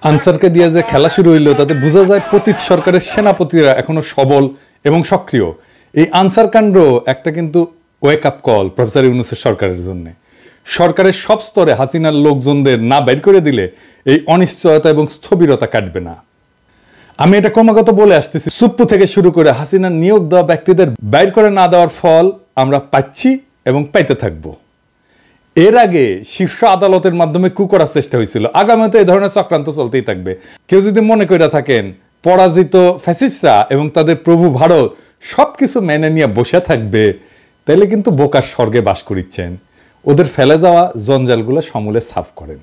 আনসারকে দিয়ে যে খেলা শুরু হইল তাতে বোঝা যায় পতিত সরকারের সেনাপতিরা এখনো সবল এবং সক্রিয়। এই আনসার কাণ্ড একটা কিন্তু ওয়েক আপ কল প্রফেসর ইউনূসের সরকারের জন্য। সরকারের সব স্তরে হাসিনার লোকজনদের না বের করে দিলে এই অনিশ্চয়তা এবং স্থবিরতা কাটবে না। আমি এটা ক্রমাগত বলে আসতেছি, সুপ্পু থেকে শুরু করে হাসিনার নিয়োগ দেওয়া ব্যক্তিদের বাইর করে না দেওয়ার ফল আমরা পাচ্ছি এবং পাইতে থাকবো। এর আগে শীর্ষ আদালতের মাধ্যমে কু করার চেষ্টা হয়েছিল, আগামীতে এই ধরনের চক্রান্ত চলতেই থাকবে। কেউ যদি মনে করে থাকেন পরাজিত ফ্যাসিস্টরা এবং তাদের প্রভু ভারত সবকিছু মেনে নিয়ে বসে থাকবে, তাইলে কিন্তু বোকার স্বর্গে বাস করিচ্ছেন। ওদের ফেলে যাওয়া জঞ্জালগুলো সমূলে সাফ করেন।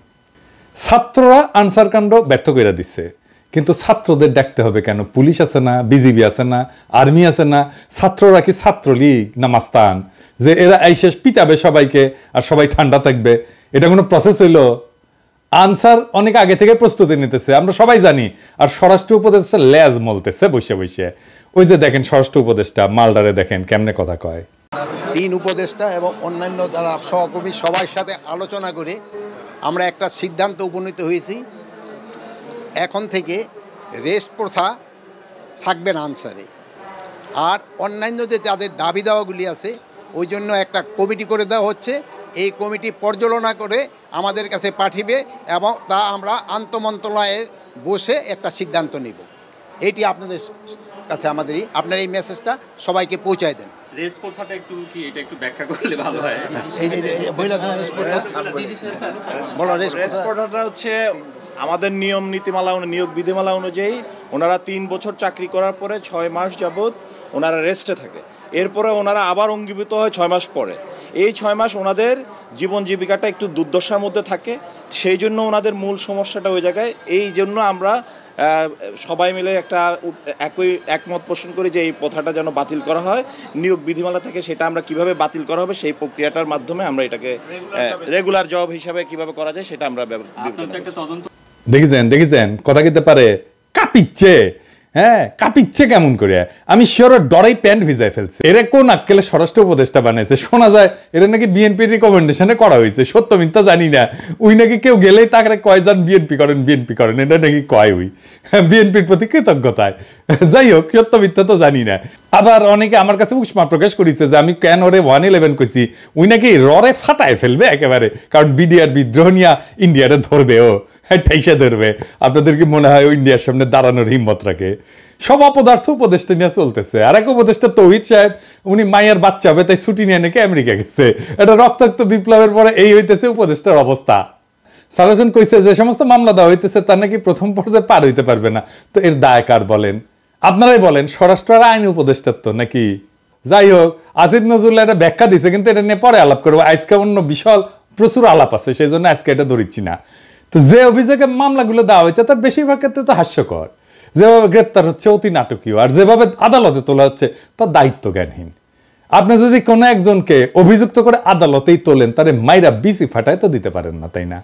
ছাত্ররা আনসার কাণ্ড ব্যর্থ করে দিচ্ছে, কিন্তু ছাত্রদের ডাকতে হবে কেন? পুলিশ আছে না, বিজিবি আছে না, আর্মি আছে না? ছাত্ররা কি ছাত্রলীগ না মাস্তান যে এরা এই শেষ পিটাবে সবাইকে আর সবাই ঠান্ডা থাকবে? এটা কোনো প্রসেস হইল? আনসার অনেক আগে থেকে প্রস্তুতি নিতেছে, আমরা সবাই জানি। আর স্বরাষ্ট্র উপদেষ্টা লেজ মলতেছে বসে বসে। ওই যে দেখেন স্বরাষ্ট্র উপদেষ্টা মালদারে দেখেন কেমনে কথা কয়। 3 উপদেষ্টা এবং অন্যান্য যারা সহকর্মী সবার সাথে আলোচনা করে আমরা একটা সিদ্ধান্ত উপনীত হয়েছি, এখন থেকে রেস্ট প্রথা থাকবে না আনসারে। আর অন্যান্য যে যাদের দাবি দাওয়াগুলি আছে ওই জন্য একটা কমিটি করে দেওয়া হচ্ছে। এই কমিটি পর্যালোচনা করে আমাদের কাছে পাঠিয়ে এবং তা আমরা আন্তঃমন্ত্রণালয়ে বসে একটা সিদ্ধান্ত নিব। এইটি আপনাদের কাছে আপনার এই মেসেজটা সবাইকে পৌঁছায় দেন। রেস প্রথাটা একটু কি এটা একটু ব্যাখ্যা করলে ভালো হয়। রেস প্রথাটা হচ্ছে আমাদের নিয়ম নীতিমালা নিয়োগ বিধিমালা অনুযায়ী ওনারা 3 বছর চাকরি করার পরে 6 মাস যাবত ওনারা রেস্টে থাকে। এরপরে ওনারা আবার অঙ্গীভূত হয় 6 মাস পরে। এই 6 মাস ওনাদের জীবন জীবিকাটা একটু দুর্দশার মধ্যে থাকে, সেই জন্য ওনাদের মূল সমস্যাটা ওই জায়গায়। এই জন্য আমরা সবাই মিলে একটা একমত পোষণ করি যে এই প্রথাটা যেন বাতিল করা হয়। নিয়োগ বিধিমালা থেকে সেটা আমরা কিভাবে বাতিল করা হবে সেই প্রক্রিয়াটার মাধ্যমে আমরা এটাকে রেগুলার জব হিসাবে কিভাবে করা যায় সেটা আমরা দেখেছেন কথা কিতে পারে কাঁপিচ্ছে। হ্যাঁ, কাঁপিচ্ছে কেমন করে? আমি শিওর ডরাই প্যান্ট ভিজাই ফেলছে। এরা কোন আক্কেলে স্বরাষ্ট্র উপদেষ্টা বানাইছে? শোনা যায় এরা নাকি বিএনপির রিকমেন্ডেশনে করা হয়েছে। সত্য মিথ্যা জানি না। ওই নাকি কেউ গেলেই তাকে কয় যান বিএনপি করেন, এটা নাকি কয় ওই বিএনপির প্রতি কৃতজ্ঞতায়। যাই হোক, সত্য মিথ্যা তো জানি না। আবার অনেকে আমার কাছে উষ্মা প্রকাশ করেছে যে আমি কেন ওরে 111 কইছি। ওই নাকি ররে ফাটায় ফেলবে একেবারে, কারণ বিডিআর বিদ্রোহ নিয়ে ইন্ডিয়ারে ধরবে, ও ঠাইসা ধরবে। আপনাদের কি মনে হয় ইন্ডিয়ার সামনে দাঁড়ানোর হিম্মত রাখে? সব অপদার্থ উপদেষ্টা নিয়ে চলতেছে। আর এক উপদেষ্টা তৌহিদ সাহেব, উনি মায়ের বাচ্চা হবে তাই ছুটি নিয়ে নাকি আমেরিকা গেছে। এটা রক্তাক্ত বিপ্লবের পরে এই হইতেছে উপদেষ্টার অবস্থা। সাজেশন কইছে যে সমস্ত মামলা দেওয়া হইতেছে তার নাকি প্রথম পর্যায়ে পার হইতে পারবে না। তো এর দায় কার বলেন? আপনারাই বলেন। স্বরাষ্ট্র আর আইন উপদেষ্টার তো নাকি? যাই হোক, আসিফ নজরুল্লাহ এটা ব্যাখ্যা দিছে, কিন্তু এটা নিয়ে পরে আলাপ করবো। আজকে অন্য বিশাল প্রচুর আলাপ আছে, সেই জন্য আজকে এটা ধরিচ্ছি না। তো যে অভিযোগে মামলাগুলো দেওয়া হয়েছে তার বেশিরভাগ ক্ষেত্রে তো হাস্যকর। যেভাবে গ্রেপ্তার হচ্ছে অতি নাটকীয়, আর যেভাবে আদালতে তোলা হচ্ছে তার দায়িত্ব জ্ঞানহীন। আপনি যদি কোনো একজনকে অভিযুক্ত করে আদালতেই তোলেন, তারে মাইরা বিসি ফাটায় তো দিতে পারেন না, তাই না?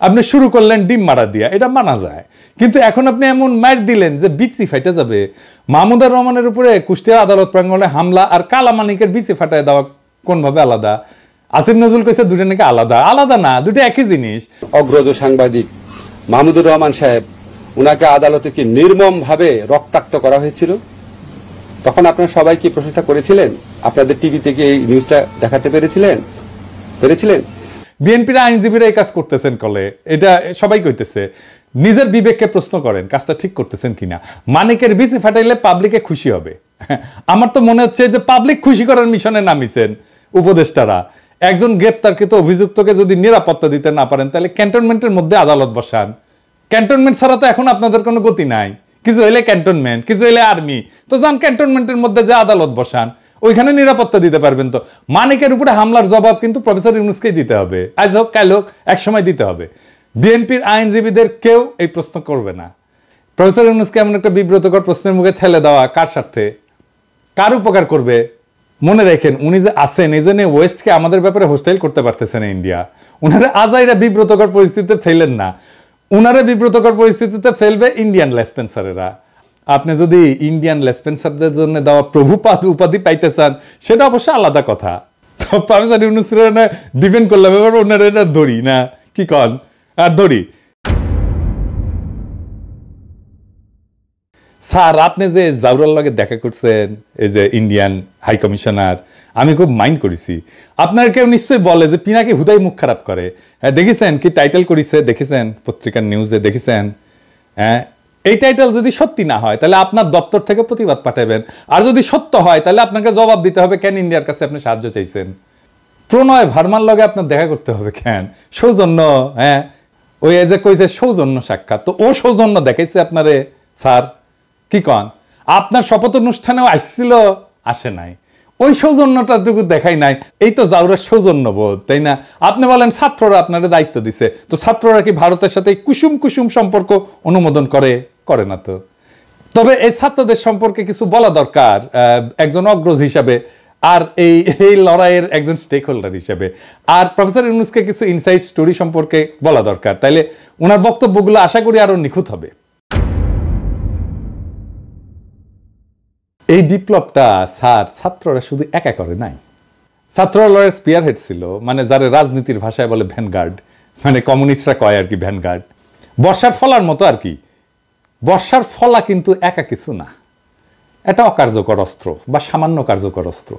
আপনি শুরু করলেন ডিম মারা দিয়া, এটা মানা যায়। কিন্তু এখন আপনি এমন মাইর দিলেন যে বিসি ফাইটে যাবে। মাহমুদুর রহমানের উপরে কুষ্টিয়া আদালত প্রাঙ্গণে হামলা আর কালামানিকের বিসি ফাটায় দেওয়া কোনভাবে আলাদা? আসিফ নজরুল কইছে দুটো নাকি আলাদা না, দুটো একই জিনিস। অগ্রজ সাংবাদিক মাহমুদুর রহমান সাহেব, উনাকে আদালতে কি নির্মম ভাবে রক্তাক্ত করা হয়েছিল, তখন আপনারা সবাই কি প্রশ্নটা করেছিলেন? আপনাদের টিভিতে কি এই নিউজটা দেখাতে পেরেছিলেন? বিএনপির আইনজীবীরা এই কাজ করতেছেন কলে, এটা সবাই কইতেছে। নিজের বিবেককে প্রশ্ন করেন কাজটা ঠিক করতেছেন কিনা। মানিকের বিসি ফাটাইলে পাবলিকে খুশি হবে। আমার তো মনে হচ্ছে যে পাবলিক খুশি করার মিশনে নামিছেন উপদেষ্টারা। একজন গ্রেপ্তারকৃত অভিযুক্তকে যদি নিরাপত্তা দিতে না পারেন, তাহলে ক্যান্টনমেন্টের মধ্যে আদালত বসান। ক্যান্টনমেন্ট ছাড়া তো এখন আপনাদের কোনো গতি নাই। কিছু হইলে ক্যান্টনমেন্ট, কিছু হইলে আর্মি, তো যান ক্যান্টনমেন্টের মধ্যে যে আদালত বসান, ওইখানে নিরাপত্তা দিতে পারবেন। তো মানিকের উপরে হামলার জবাব কিন্তু প্রফেসর ইউনূসকেই দিতে হবে। আজ হোক কাল হোক, একসময় দিতে হবে। বিএনপির আইনজীবীদের কেউ এই প্রশ্ন করবে না। প্রফেসর ইউনূসকে এমন একটা বিব্রতকর প্রশ্নের মুখে ঠেলে দেওয়া কার স্বার্থে, কার উপকার করবে? মনে রাখেন, উনি যে আছেন এই জন্য ওয়েস্টকে আমাদের ব্যাপারে হোস্টাইল করতে পারতেছে না ইন্ডিয়া। উনারা আজাইরা বিব্রতকর পরিস্থিতিতে ফেলেন না, উনারা বিব্রতকর পরিস্থিতিতে ফেলবে ইন্ডিয়ান লেসপেন্সারেরা। আপনি যদি ইন্ডিয়ান লেসপেন্সারদের জন্য দেওয়া প্রভুপাদ উপাধি পাইতে চান, সেটা অবশ্য আলাদা কথা। তো প্রফেসর ইউনূসের ডিপেন্ড করলাম, এবার ওনারা এটা ধরি না, কি কন আর ধরি। স্যার আপনি যে জাউরার লগে দেখা করছেন, এই যে ইন্ডিয়ান হাই কমিশনার, আমি খুব মাইন্ড করেছি। আপনার কেউ নিশ্চয়ই বলে যে পিনাকি হুদাই মুখ খারাপ করে। হ্যাঁ দেখেছেন কি টাইটেল করেছে, দেখেছেন পত্রিকার নিউজে দেখেছেন? হ্যাঁ এই টাইটেল যদি সত্যি না হয় তাহলে আপনার দপ্তর থেকে প্রতিবাদ পাঠাবেন, আর যদি সত্য হয় তাহলে আপনাকে জবাব দিতে হবে কেন ইন্ডিয়ার কাছে আপনি সাহায্য চাইছেন। প্রণয় ভার্মার লগে আপনার দেখা করতে হবে কেন? সৌজন্য, হ্যাঁ ওই যে কইছে সৌজন্য সাক্ষাৎ, তো ও সৌজন্য দেখাইছে আপনারে স্যার? কি কন? আপনার শপথ অনুষ্ঠানেও আসছিল, আসে নাই, ওই সৌজন্যটাটুকু দেখাই নাই। এই তো জাউরার সৌজন্য বোধ, তাই না? আপনি বলেন ছাত্ররা আপনার দায়িত্ব দিছে, তো ছাত্ররা কি ভারতের সাথে কুসুম কুসুম সম্পর্ক অনুমোদন করে? করে না তো। তবে এই ছাত্রদের সম্পর্কে কিছু বলা দরকার একজন অগ্রজ হিসাবে, আর এই লড়াইয়ের একজন স্টেক হোল্ডার হিসেবে। আর প্রফেসর ইউনূসকে কিছু ইনসাইড স্টোরি সম্পর্কে বলা দরকার, তাইলে ওনার বক্তব্যগুলো আশা করি আরো নিখুঁত হবে। এই বিপ্লবটা স্যার ছাত্ররা শুধু একা করে নাই, ছাত্ররা লড়াইয়ের স্পিয়ার হেড ছিল, মানে যারা রাজনীতির ভাষায় বলে ভ্যানগার্ড, মানে কমিউনিস্টরা কয় আর কি ভ্যানগার্ড, বর্ষার ফলার মতো আর কি। বর্ষার ফলা কিন্তু একা কিছু না, এটা অকার্যকর অস্ত্র বা সামান্য কার্যকর অস্ত্র।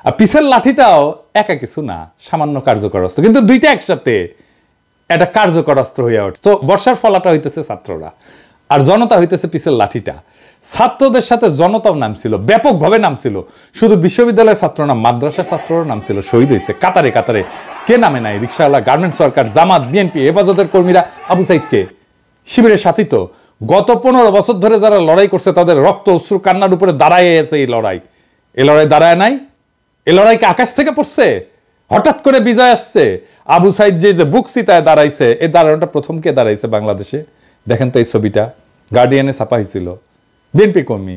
আর পিসের লাঠিটাও একা কিছু না, সামান্য কার্যকর অস্ত্র, কিন্তু দুইটা একসাথে এটা কার্যকর অস্ত্র হইয়া ওঠে। তো বর্ষার ফলাটা হইতেছে ছাত্ররা, আর জনতা হইতেছে পিসের লাঠিটা। ছাত্রদের সাথে জনতাও নামছিল, ব্যাপকভাবে নামছিল। শুধু বিশ্ববিদ্যালয়ের ছাত্র না, মাদ্রাসার ছাত্ররা নামছিল, শহীদ হয়েছে কাতারে কাতারে। কে নামে নাই? রিকশাওয়ালা, গার্মেন্টস ওয়ার্কার, জামাত, বিএনপি, হেফাজতের কর্মীরা, আবু সাইদকে শিবিরের সাথী। তো গত 15 বছর ধরে যারা লড়াই করছে তাদের রক্ত অশ্রু কান্নার উপরে দাঁড়ায় আছে এই লড়াই। এই লড়াই দাঁড়ায় নাই, এই লড়াইকে আকাশ থেকে পড়ছে, হঠাৎ করে বিজয় আসছে। আবু সাইদ যে বুক চিতায় দাঁড়াইছে, এই দাঁড়ানোটা প্রথম কে দাঁড়াইছে বাংলাদেশে? দেখেন তো এই ছবিটা, গার্ডিয়ানে ছাপা হয়েছিল, বিএনপি কর্মী।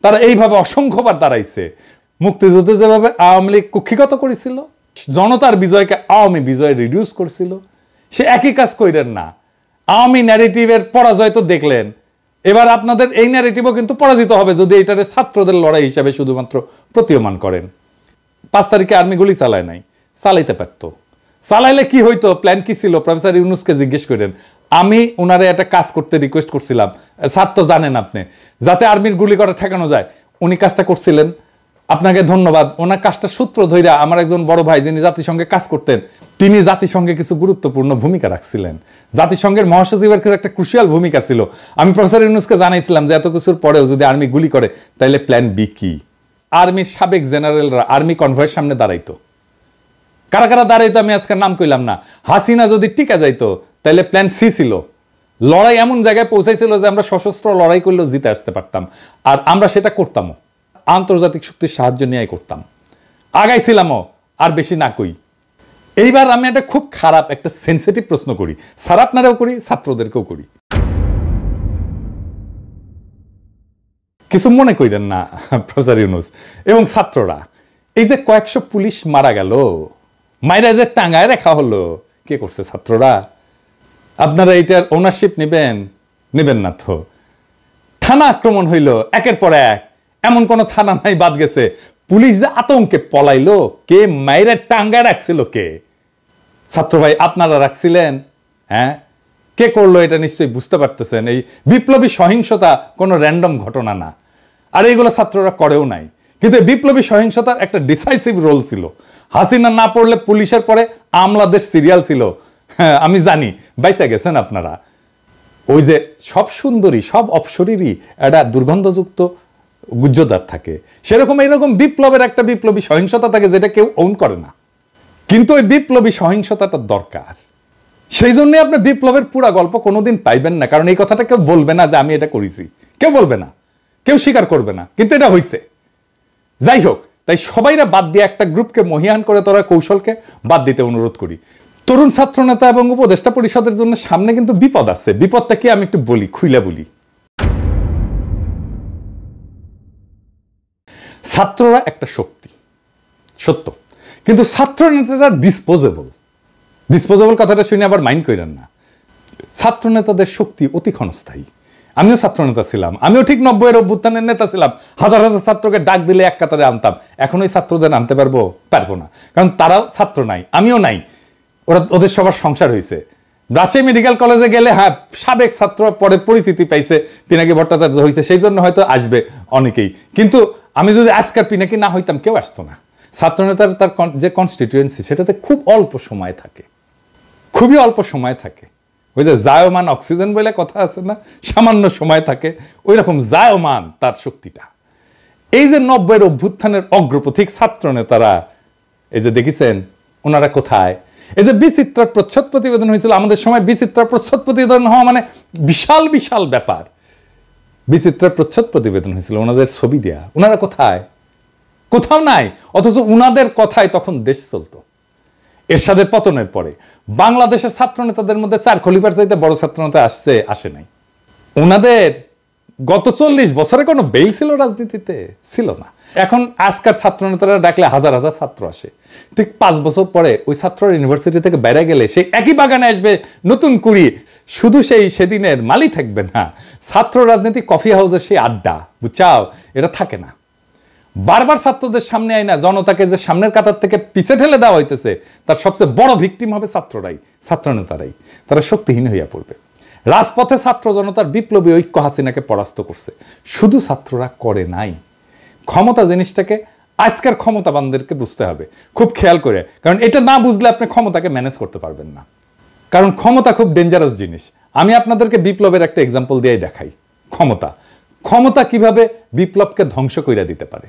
তারা এইভাবে অসংখ্যবার দাঁড়াইছে। মুক্তিযুদ্ধে যেভাবে আওয়ামী লীগ কুক্ষিগত করেছিল, জনতার বিজয়কে আওয়ামী বিজয় রিডিউস করছিল, সে একই কাজ কইরেন না। আওয়ামী ন্যারেটিভের পরাজয় তো দেখলেন, এবার আপনাদের এই ন্যারেটিভও কিন্তু পরাজিত হবে যদি এটারে ছাত্রদের লড়াই হিসাবে শুধুমাত্র প্রতীয়মান করেন। 5 তারিখে আর্মি গুলি চালায় নাই, চালাইতে পারত। চালাইলে কি হইতো? প্ল্যান কি ছিল? প্রফেসর ইউনূসকে জিজ্ঞেস করেন। আমি ওনারে একটা কাজ করতে রিকোয়েস্ট করছিলাম, স্যার তো জানেন আপনি, যাতে আর্মির গুলি করা ঠেকানো যায়। উনি কাজটা করছিলেন, আপনাকে ধন্যবাদ। ওনার কাজটা সূত্র ধইরা আমার একজন বড় ভাই যিনি জাতিসংঘে কাজ করতেন, তিনি জাতিসংঘে কিছু গুরুত্বপূর্ণ ভূমিকা রাখছিলেন। জাতিসংঘের মহাসচিবের কাছে একটা ক্রুশিয়াল ভূমিকা ছিল। আমি প্রফেসর ইউনূসকে জানাইছিলাম যে এত কিছুর পরেও যদি আর্মি গুলি করে তাহলে প্ল্যান বি কি? আর্মির সাবেক জেনারেলরা আর্মি কনভয়ের সামনে দাঁড়াইতো। কারা কারা দাঁড়াইতো আমি আজকে নাম কইলাম না। হাসিনা যদি টিকা যাইতো তাহলে প্ল্যান সি ছিল। লড়াই এমন জায়গায় পৌঁছাইছিল যে আমরা সশস্ত্র লড়াই করলেও জিতে আসতে পারতাম, আর আমরা সেটা করতামও, আন্তর্জাতিক শক্তির সাহায্য নিয়ে করতাম, আগাইছিলামও। আর বেশি না কই। এইবার আমি একটা খুব খারাপ একটা সেন্সিটিভ প্রশ্ন করি, স্যার আপনারাও করি, ছাত্রদেরকেও করি, কিছু মনে কইরেন না প্রফেসর ইউনূস এবং ছাত্ররা। এই যে কয়েকশো পুলিশ মারা গেল, মাইরা যে টাঙ্গায় রাখা হলো, কে করছে? ছাত্ররা। আপনারা এটার ওনারশিপ নেবেন? নেবেন না তো। থানা আক্রমণ হইল একের পর এক, এমন কোন থানা নাই বাদ গেছে। পুলিশ যে আতঙ্কে পলাইলো, কে মাইরা টাঙ্গায় রাখছিল? কে? ছাত্র ভাই আপনারা রাখছিলেন? হ্যাঁ, কে করলো এটা নিশ্চয়ই বুঝতে পারতেছেন। এই বিপ্লবী সহিংসতা কোনো র্যান্ডম ঘটনা না, আর এইগুলো ছাত্ররা করেও নাই। কিন্তু বিপ্লবী সহিংসতার একটা ডিসাইসিভ রোল ছিল। হাসিনা না পড়লে পুলিশের পরে আমলাদের সিরিয়াল ছিল। হ্যাঁ আমি জানি, বাইসা গেছেন আপনারা। ওই যে সব সুন্দরী, সব অপসরীরই একটা দুর্গন্ধযুক্ত গুজ্জদার থাকে, সেরকম এইরকম বিপ্লবের একটা বিপ্লবী সহিংসতা থাকে যেটা কেউ ওন করে না। কিন্তু ওই বিপ্লবী সহিংসতাটা দরকার। সেই জন্য আপনি বিপ্লবের পুরা গল্প কোনোদিন পাইবেন না, কারণ এই কথাটা কেউ বলবে না যে আমি এটা করেছি, কেউ বলবে না, কেউ স্বীকার করবে না, কিন্তু এটা হয়েছে। যাই হোক, তাই সবাইরা বাদ দিয়ে একটা গ্রুপকে মহিয়ান করে তোরা কৌশলকে বাদ দিতে অনুরোধ করি। তরুণ ছাত্র নেতা এবং উপদেষ্টা পরিষদের জন্য সামনে কিন্তু বিপদ আছে। বিপদটা কি আমি একটু বলি, খুইলা বলি। ছাত্ররা একটা শক্তি, সত্য, কিন্তু ছাত্র নেতারা ডিসপোজেবল। ডিসপোজেবল কথাটা শুনে আবার মাইন্ড করেন না। ছাত্র নেতাদের শক্তি অতি ক্ষণস্থায়ী। আমিও ছাত্র নেতা ছিলাম, আমিও ঠিক 90-এর অভ্যুত্থানের নেতা ছিলাম। হাজার হাজার ছাত্রকে ডাক দিলে এক কাতারে আনতাম। এখন ওই ছাত্রদের আনতে পারবো? পারবো না, কারণ তারাও ছাত্র নাই, আমিও নাই। ওদের সবার সংসার হয়েছে, রাজশাহী মেডিকেল কলেজে গেলে হ্যাঁ সাবেক ছাত্র পরে পরিচিতি পাইছে, পিনাকি ভট্টাচার্য হয়েছে, সেই জন্য হয়তো আসবে অনেকেই। কিন্তু আমি যদি আজকাল পিনাকি না হইতাম কেউ আসতো না। ছাত্রনেতার তার যে কনস্টিটিউয়েন্সি সেটাতে খুব অল্প সময় থাকে, খুবই অল্প সময় থাকে। ওই যে জায়মান অক্সিজেন বলে কথা আছে না, সামান্য সময় থাকে, ওই রকম জায়মান তার শক্তিটা। এই যে 90-এর অভ্যুত্থানের অগ্রপথিক ছাত্র নেতারা, এই যে দেখেছেন ওনারা কোথায়, এই যে বিচিত্রার প্রচ্ছদ প্রতিবেদন হয়েছিল আমাদের সময়, বিচিত্রার প্রচ্ছদ প্রতিবেদন হওয়া মানে বিশাল বিশাল ব্যাপার। বিচিত্রার প্রচ্ছদ প্রতিবেদন হয়েছিল, ওনাদের ছবি দেয়া, ওনারা কোথায়? কোথাও নাই। অথচ উনাদের কথায় তখন দেশ চলতো। এরশাদের পতনের পরে বাংলাদেশের ছাত্র নেতাদের মধ্যে 4 খলিফার চাইতে বড় ছাত্র নেতা আসে নাই। ওনাদের গত 40 বছরে কোনো বেল ছিল রাজনীতিতে? ছিল না। এখন আজকার ছাত্র নেতারা ডাকলে হাজার হাজার ছাত্র আসে। ঠিক 5 বছর পরে ওই ছাত্র ইউনিভার্সিটি থেকে বাইরে গেলে সেই একই বাগানে আসবে নতুন কুড়ি। শুধু সেদিনের মালি থাকবে না, ছাত্র রাজনীতি কফি হাউসের সেই আড্ডা, বুঝছাও, এটা থাকে না। বারবার ছাত্রদের সামনে আইনা জনতাকে যে সামনের কাতার থেকে পিছে ঠেলে দেওয়া হইতেছে, তার সবচেয়ে বড় ভিকটিম হবে ছাত্ররাই, ছাত্র নেতারাই। তারা শক্তিহীন হইয়া পড়বে। রাজপথে ছাত্র জনতার বিপ্লবী ঐক্য হাসিনাকে পরাস্ত করছে, শুধু ছাত্ররা করে নাই। ক্ষমতা জিনিসটাকে আজকের ক্ষমতাবানদেরকে বুঝতে হবে খুব খেয়াল করে, কারণ এটা না বুঝলে আপনি ক্ষমতাকে ম্যানেজ করতে পারবেন না। কারণ ক্ষমতা খুব ডেঞ্জারাস জিনিস। আমি আপনাদেরকে বিপ্লবের একটা এক্সাম্পল দিয়ে দেখাই। ক্ষমতা কিভাবে বিপ্লবকে ধ্বংস করে দিতে পারে।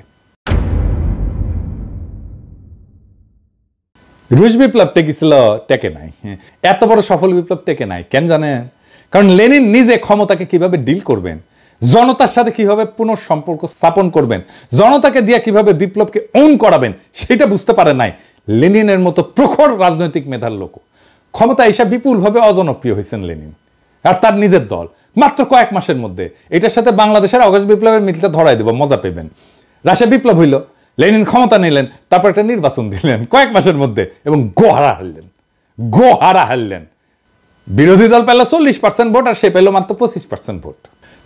রুশ বিপ্লব টেকেছিল, টেকে নাই। এত বড় সফল বিপ্লব টেকে নাই কেন জানেন? কারণ লেনিন নিজে ক্ষমতাকে কিভাবে ডিল করবেন, জনতার সাথে কিভাবে পুনঃসম্পর্ক স্থাপন করবেন, জনতাকে দিয়ে কিভাবে বিপ্লবকে ওন করাবেন, সেটা বুঝতে পারে নাই লেনিনের মতো প্রখর রাজনৈতিক মেধার লোক। ক্ষমতা এসে বিপুলভাবে অজনপ্রিয় হয়েছেন লেনিন আর তার নিজের দল মাত্র কয়েক মাসের মধ্যে। এটার সাথে বাংলাদেশের আগস্ট বিপ্লবের মিলটা ধরাই দেব, মজা পেবেন। রাশিয়া বিপ্লব হইল, লেনিন ক্ষমতা নিলেন, তারপর একটা নির্বাচন দিলেন কয়েক মাসের মধ্যে এবং গোহারা হারলেন। বিরোধী দল পেল 40% ভোট আর সে পেল মাত্র 25% ভোট।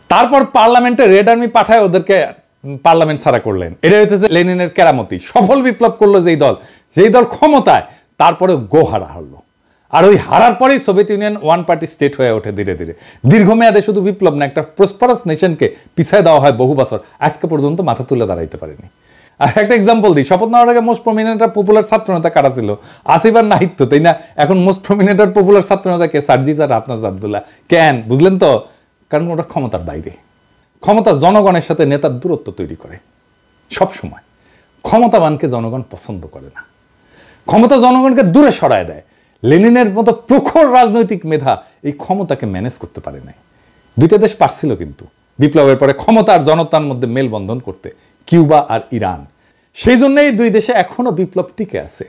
তারপর পার্লামেন্টে রেড আর্মি পাঠায় ওদেরকে পার্লামেন্ট ছাড়া করলেন। এটা হচ্ছে লেনিনের কেরামতি। সফল বিপ্লব করলো যেই দল ক্ষমতায়, তারপরে গোহারা হারলো। আর ওই হারার পরেই Soviet union one party state হয়ে ওঠে ধীরে ধীরে। দীর্ঘমেয়াদে শুধু বিপ্লব না, একটা প্রসপারাস নেশনকে পিছিয়ে দেওয়া হয় বহু বছর, আজকে পর্যন্ত মাথা তুলে দাঁড়াইতে পারেনি। আর একটা এক্সাম্পল দিই, শপথ নেওয়ার আগে মোস্ট প্রমিনেন্ট আর পপুলার ছাত্র নেতা কারা ছিল? আসিফ আর নাহিদ, তাই না? এখন মোস্ট প্রমিনেন্ট আর পপুলার ছাত্র নেতা কে? সার্জিস আর হাফনাজ আব্দুল্লাহ। কেন বুঝলেন তো? কারণ ওটা ক্ষমতার বাইরে। ক্ষমতা জনগণের সাথে নেতার দূরত্ব তৈরি করে সব সময়। ক্ষমতাবানকে জনগণ পছন্দ করে না, ক্ষমতা জনগণকে দূরে সরায় দেয়। লেনিনের মতো প্রখর রাজনৈতিক মেধা এই ক্ষমতাকে ম্যানেজ করতে পারে নাই। দুইটা দেশ পারছিল কিন্তু বিপ্লবের পরে ক্ষমতা আর জনতার মধ্যে মেলবন্ধন করতে, কিউবা আর ইরান। সেই জন্য এই দুই দেশে এখনো বিপ্লব টিকে আছে।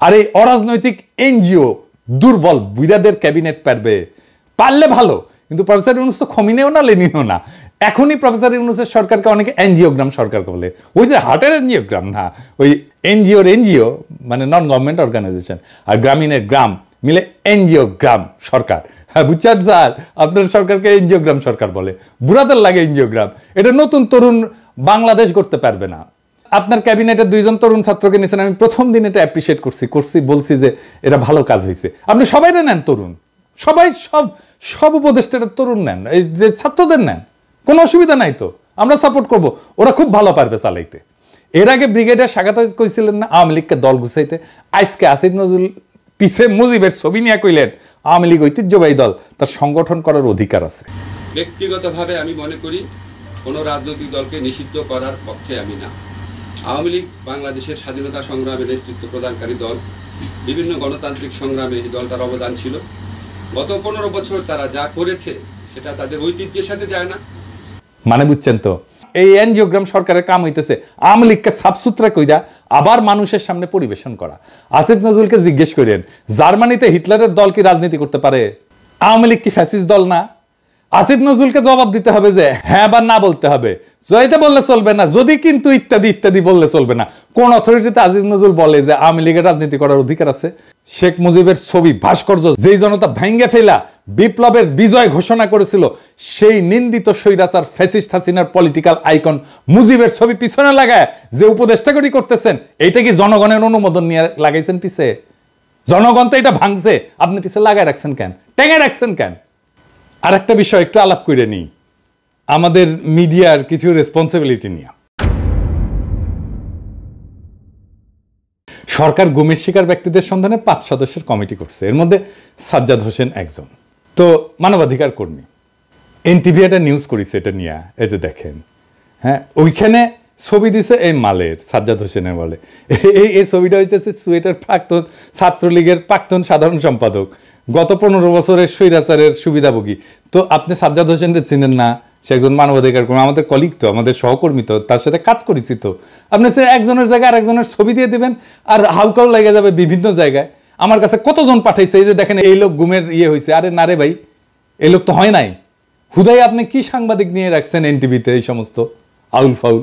আর এই অরাজনৈতিক এনজিও দুর্বল বুইরাদের ক্যাবিনেট পারলে ভালো, কিন্তু প্রফেসর ইউনূস তো খমিনেও না লেনিনও না। এখনই প্রফেসর ইউনূসের সরকারকে অনেকে এনজিওগ্রাম সরকার বলে। ওই যে হার্টের এনজিওগ্রাম না, ওই এনজিও মানে নন গভর্নমেন্ট অর্গানাইজেশন, আর গ্রামীণের গ্রাম মিলে এনজিওগ্রাম সরকার। হ্যাঁ বুঝছেন স্যার, আপনার সরকারকে এনজিওগ্রাম সরকার বলে। বুড়াদের লাগে এনজিওগ্রাম। এটা নতুন তরুণ বাংলাদেশ করতে পারবে না। আপনার ক্যাবিনেটে 2 জন তরুণ ছাত্রকে নিয়েছেন, আমি প্রথম দিন এটা অ্যাপ্রিসিয়েট করছি, বলছি যে এটা ভালো কাজ হয়েছে। আপনি সবাই নেন তরুণ, সবাই সব উপদেষ্টারা তরুণ নেন, এই যে ছাত্রদের নেন, কোনো অসুবিধা নাই তো, আমরা সাপোর্ট করব, ওরা খুব ভালো পারবে চালাইতে। এর আগে ব্রিগেডিয়ার স্বাগত কইছিলেন না আওয়ামী লীগকে দল গুছাইতে, আজকে আসিফ নজরুল পিছে মুজিবের ছবি নিয়ে কইলেন আওয়ামী লীগ ঐতিহ্যবাহী দল, তার সংগঠন করার অধিকার আছে। ব্যক্তিগতভাবে আমি মনে করি কোনো রাজনৈতিক দলকে নিষিদ্ধ করার পক্ষে আমি না। আওয়ামী লীগ বাংলাদেশের স্বাধীনতা সংগ্রামে নেতৃত্ব প্রদানকারী দল, বিভিন্ন গণতান্ত্রিক সংগ্রামে এই দলটার অবদান ছিল। গত 15 বছর তারা যা করেছে সেটা তাদের ঐতিহ্যের সাথে যায় না। মানে বুঝছেন তো, এই এনজিওগ্রাম সরকারের কাম হইতেছে আওয়ামী লীগকে সাফসুতরা কইরা আবার মানুষের সামনে পরিবেশন করা। আসিফ নজরুলকে জিজ্ঞেস করেন, জার্মানিতে হিটলারের দল কি রাজনীতি করতে পারে? আওয়ামী লীগ কি ফ্যাসিস্ট দল না? আসিফ নজরুলকে জবাব দিতে হবে যে হ্যাঁ বা না বলতে হবে। জয়তে বললে চলবে না, যদি কিন্তু ইত্যাদি ইত্যাদি বললে চলবে না। কোন অথরিটিতে আসিফ নজরুল বলে যে আওয়ামী লীগের রাজনীতি করার অধিকার আছে? শেখ মুজিবের ছবি ভাস্কর্য যেই জনতা ভেঙ্গে ফেলা বিপ্লবের বিজয় ঘোষণা করেছিল, সেই নিন্দিত স্বৈরাচার ফ্যাসিস্ট হাসিনার পলিটিক্যাল আইকন মুজিবের ছবি পিছনে লাগায় যে উপদেষ্টাগিরি করতেছেন, এইটা কি জনগণের অনুমোদন নিয়ে লাগাইছেন পিছে? জনগণ তো এটা ভাঙছে, আপনি পিছিয়ে লাগায় রাখছেন কেন, টেঙে রাখছেন কেন? আর একটা বিষয় একটু আলাপ করে নিই, আমাদের মিডিয়ার কিছু রেসপন্সিবিলিটি নিয়ে। সরকার গুমের শিকার ব্যক্তিদের সন্ধানে 5 সদস্যের কমিটি করছে, এর মধ্যে সাজ্জাদ হোসেন একজন। তো মানবাধিকার কর্মী, এনটিভি একটা নিউজ করেছে এটা নিয়ে, এই যে দেখেন, হ্যাঁ, ওইখানে ছবি দিছে এই মালের, সাজ্জাদ হোসেনের বলে এই ছবিটা হইতেছে সুয়েটের প্রাক্তন ছাত্রলীগের প্রাক্তন সাধারণ সম্পাদক, গত 15 বছরের স্বৈরাচারের সুবিধাভোগী। তো আপনি সাজ্জাদ হোসেনকে চিনেন না? সে একজন মানবাধিকার কর্মী, আমাদের কলিগ তো, আমাদের সহকর্মী তো, তার সাথে কাজ করেছি তো। আপনি সে একজনের জায়গায় আরেকজনের ছবি দিয়ে দিবেন আর হাউকাও লেগে যাবে বিভিন্ন জায়গায়। আমার কাছে কতজন পাঠাইছে, এই যে দেখেন এই লোক গুমের হয়েছে। আরে না রে ভাই, এই লোক তো হয় নাই। হুদাই আপনি কি সাংবাদিক নিয়ে রাখছেন এনটিভিতে এই সমস্ত আউল ফাউল?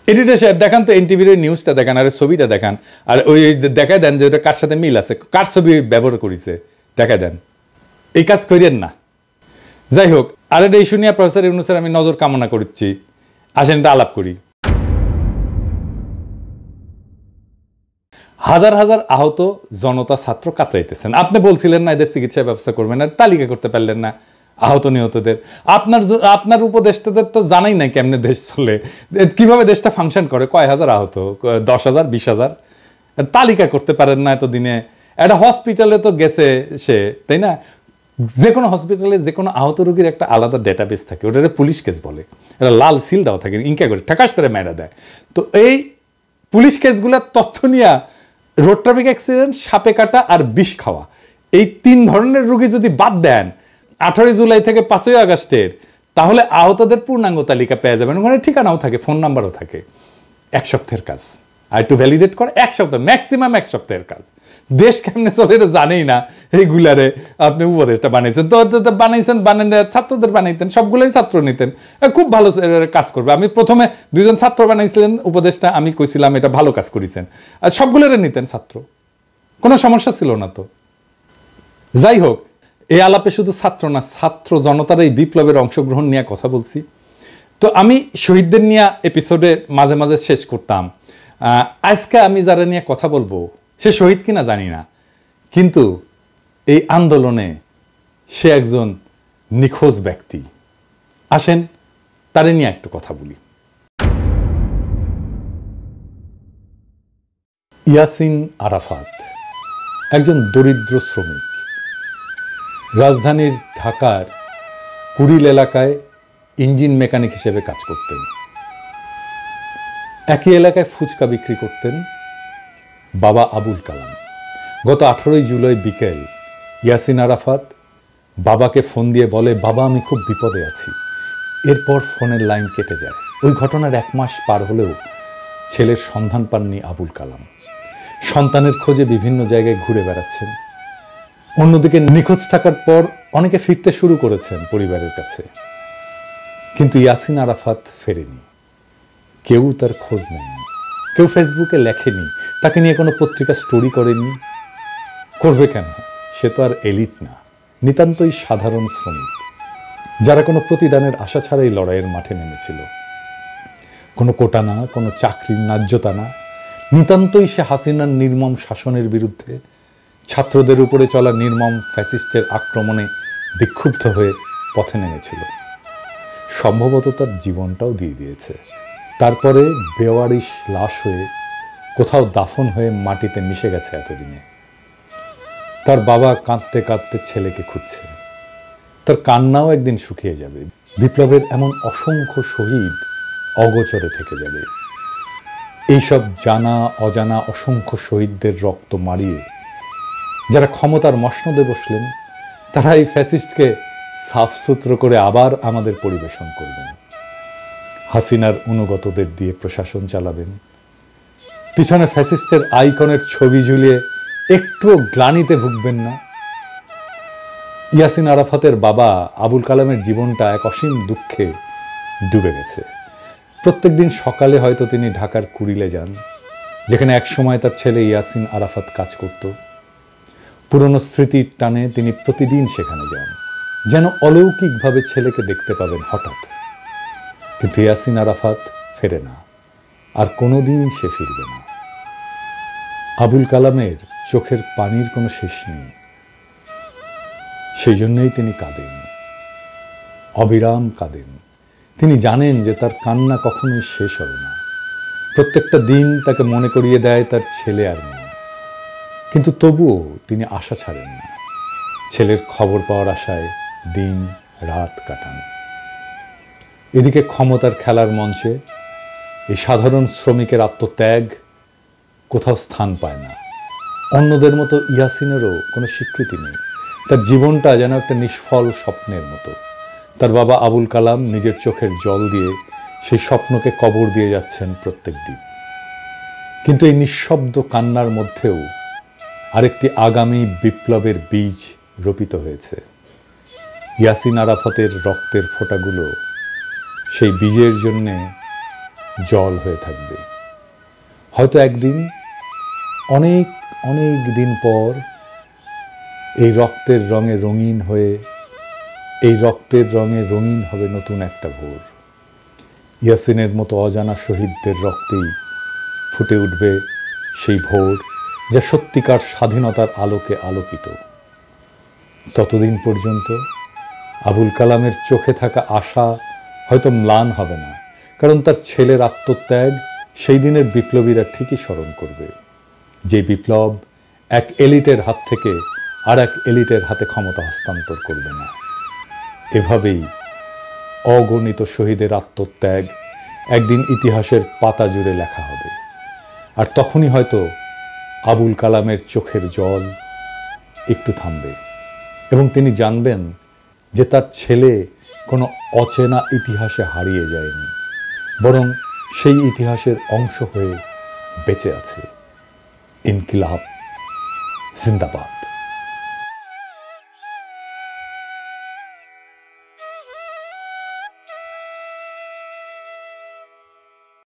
এডিটর সাহেব দেখান তো এনটিভির নিউজটা দেখান, আর ছবিটা দেখান, আর ওই দেখায় দেন যে ওটা কার সাথে মিল আছে, কার ছবি ব্যবহার করেছে দেখায় দেন। এই কাজ করিয়েন না। যাই হোক, আর এটা ইস্যু নিয়ে প্রফেসর ইউনূসের আমি নজর কামনা করছি। আসেন এটা আলাপ করি। হাজার হাজার আহত জনতা ছাত্র কাতরাইতেছেন। আপনি বলছিলেন না এদের চিকিৎসা ব্যবস্থা করবেন না, তালিকা করতে পারলেন না আহত নিহতদের। আপনার উপদেষ্টাদের তো জানাই নাই কেমনে দেশ চলে, কিভাবে দেশটা ফাংশন করে, কয় হাজার আহত, 10,000 20,000, তালিকা করতে পারেন না এতদিনে। একটা হসপিটালে তো গেছে সে, তাই না? যে কোনো হসপিটালে যে কোনো আহত রোগীর একটা আলাদা ডেটাবেস থাকে, ওটা পুলিশ কেস বলে, এটা লাল সিল দেওয়া থাকে, ইনকা করে ঠাকাস করে মেরা দেয়। তো এই পুলিশ কেসগুলোর তথ্য নিয়ে রোড ট্রাফিক অ্যাক্সিডেন্ট, সাপে কাটা আর বিষ খাওয়া, এই 3 ধরনের রোগী যদি বাদ দেন 18 জুলাই থেকে 5 আগস্টের, তাহলে আহতদের পূর্ণাঙ্গ তালিকা পেয়ে যাবেন। ওখানে ঠিকানাও থাকে, ফোন নাম্বারও থাকে। 1 সপ্তাহের কাজ, আর একটু ভ্যালিডেট করে 1 সপ্তাহ, ম্যাক্সিমাম 1 সপ্তাহের কাজ। দেশ কেমনে চলে এটা জানেই না, এইগুলারে আপনি উপদেশটা বানাইছেন। তো বানাইছেন, বানান ছাত্রদের বানাইতেন, সবগুলোই ছাত্র নিতেন, খুব ভালো কাজ করবে। আমি প্রথমে 2 জন ছাত্র বানাইছিলেন উপদেশটা, আমি কইছিলাম এটা ভালো কাজ করেছেন, আর সবগুলোরে নিতেন ছাত্র, কোনো সমস্যা ছিল না। তো যাই হোক, এই আলাপে শুধু ছাত্র না, ছাত্র জনতার এই বিপ্লবের অংশগ্রহণ নিয়ে কথা বলছি। তো আমি শহীদদের নিয়ে এপিসোডে মাঝে মাঝে শেষ করতাম। আজকে আমি যারা নিয়ে কথা বলবো সে শহীদ কিনা জানি না, কিন্তু এই আন্দোলনে সে একজন নিখোঁজ ব্যক্তি। আসেন তারে নিয়ে একটু কথা বলি। ইয়াসিন আরাফাত একজন দরিদ্র শ্রমিক, রাজধানীর ঢাকার কুড়িল এলাকায় ইঞ্জিন মেকানিক হিসেবে কাজ করতেন। একই এলাকায় ফুচকা বিক্রি করতেন বাবা আবুল কালাম। গত 18 জুলাই বিকেল ইয়াসিন আরাফাত বাবাকে ফোন দিয়ে বলে, বাবা আমি খুব বিপদে আছি। এরপর ফোনের লাইন কেটে যায়। ওই ঘটনার 1 মাস পার হলেও ছেলের সন্ধান পাননি আবুল কালাম। সন্তানের খোঁজে বিভিন্ন জায়গায় ঘুরে বেড়াচ্ছেন। অন্যদিকে নিখোঁজ থাকার পর অনেকে ফিরতে শুরু করেছেন পরিবারের কাছে, কিন্তু ইয়াসিন আরাফাত ফেরেনি। কেউ তার খোঁজ নেয়নি, কেউ ফেসবুকে লেখেনি, তাকে নিয়ে কোনো পত্রিকা স্টোরি করেনি। করবে কেন? সে তো আর এলিট না, নিতান্তই সাধারণ শ্রমিক, যারা কোনো প্রতিদানের আশা ছাড়াই লড়াইয়ের মাঠে নেমেছিল। কোনো কোটা না, কোনো চাকরির ন্যায্যতা না, নিতান্তই সে হাসিনার নির্মম শাসনের বিরুদ্ধে, ছাত্রদের উপরে চলা নির্মম ফ্যাসিস্টের আক্রমণে বিক্ষুব্ধ হয়ে পথে নেমেছিল। সম্ভবত তার জীবনটাও দিয়ে দিয়েছে। তারপরে বেওয়ারিশ লাশ হয়ে কোথাও দাফন হয়ে মাটিতে মিশে গেছে এতদিনে। তার বাবা কাঁদতে কাঁদতে ছেলেকে খুঁজছে। তার কান্নাও একদিন শুকিয়ে যাবে। বিপ্লবের এমন অসংখ্য শহীদ অগোচরে থেকে যাবে। এইসব জানা অজানা অসংখ্য শহীদদের রক্ত মারিয়ে যারা ক্ষমতার মসনদে বসলেন, তারা এই ফ্যাসিস্টকে সাফসুতরো করে আবার আমাদের পরিবেশন করবেন। হাসিনার অনুগতদের দিয়ে প্রশাসন চালাবেন। পিছনে ফ্যাসিস্টের আইকনের ছবি ঝুলিয়ে একটুও গ্লানিতে ভুগবেন না। ইয়াসিন আরাফাতের বাবা আবুল কালামের জীবনটা এক অসীম দুঃখে ডুবে গেছে। প্রত্যেকদিন সকালে হয়তো তিনি ঢাকার কুড়িলে যান, যেখানে একসময় তার ছেলে ইয়াসিন আরাফাত কাজ করত। পুরনো স্মৃতির টানে তিনি প্রতিদিন সেখানে যান, যেন অলৌকিকভাবে ছেলেকে দেখতে পাবেন হঠাৎ। কিন্তু ইয়াসিন আরাফাত ফেরে না, আর কোনোদিন সে ফিরবে না। আবুল কালামের চোখের পানির কোনো শেষ নেই, সেই জন্যই তিনি কাঁদেন, অবিরাম কাঁদেন। তিনি জানেন যে তার কান্না কখনোই শেষ হবে না। প্রত্যেকটা দিন তাকে মনে করিয়ে দেয় তার ছেলে আর নেই, কিন্তু তবুও তিনি আশা ছাড়েন না। ছেলের খবর পাওয়ার আশায় দিন রাত কাটান। এদিকে ক্ষমতার খেলার মঞ্চে এই সাধারণ শ্রমিকের আত্মত্যাগ কোথাও স্থান পায় না। অন্যদের মতো ইয়াসিনেরও কোনো স্বীকৃতি নেই। তার জীবনটা যেন একটা নিষ্ফল স্বপ্নের মতো। তার বাবা আবুল কালাম নিজের চোখের জল দিয়ে সেই স্বপ্নকে কবর দিয়ে যাচ্ছেন প্রত্যেক দিন। কিন্তু এই নিঃশব্দ কান্নার মধ্যেও আরেকটি আগামী বিপ্লবের বীজ রোপিত হয়েছে। ইয়াসিন আরাফাতের রক্তের ফোঁটাগুলো সেই বীজের জন্যে জল হয়ে থাকবে। হয়তো একদিন, অনেক অনেক দিন পর, এই রক্তের রঙে রঙিন হয়ে, এই রক্তের রঙে রঙিন হবে নতুন একটা ভোর। ইয়াসিনের মতো অজানা শহীদদের রক্তেই ফুটে উঠবে সেই ভোর, যা সত্যিকার স্বাধীনতার আলোকে আলোকিত। ততদিন পর্যন্ত আবুল কালামের চোখে থাকা আশা হয়তো ম্লান হবে না, কারণ তার ছেলের আত্মত্যাগ সেই দিনের বিপ্লবীরা ঠিকই স্মরণ করবে, যে বিপ্লব এক এলিটের হাত থেকে আর এক এলিটের হাতে ক্ষমতা হস্তান্তর করবে না। এভাবেই অগণিত শহীদের আত্মত্যাগ একদিন ইতিহাসের পাতা জুড়ে লেখা হবে। আর তখনই হয়তো আবুল কালামের চোখের জল একটু থামবে এবং তিনি জানবেন যে তার ছেলে কোনো অচেনা ইতিহাসে হারিয়ে যায়নি, বরং সেই ইতিহাসের অংশ হয়ে বেঁচে আছে। ইনকিলাব জিন্দাবাদ।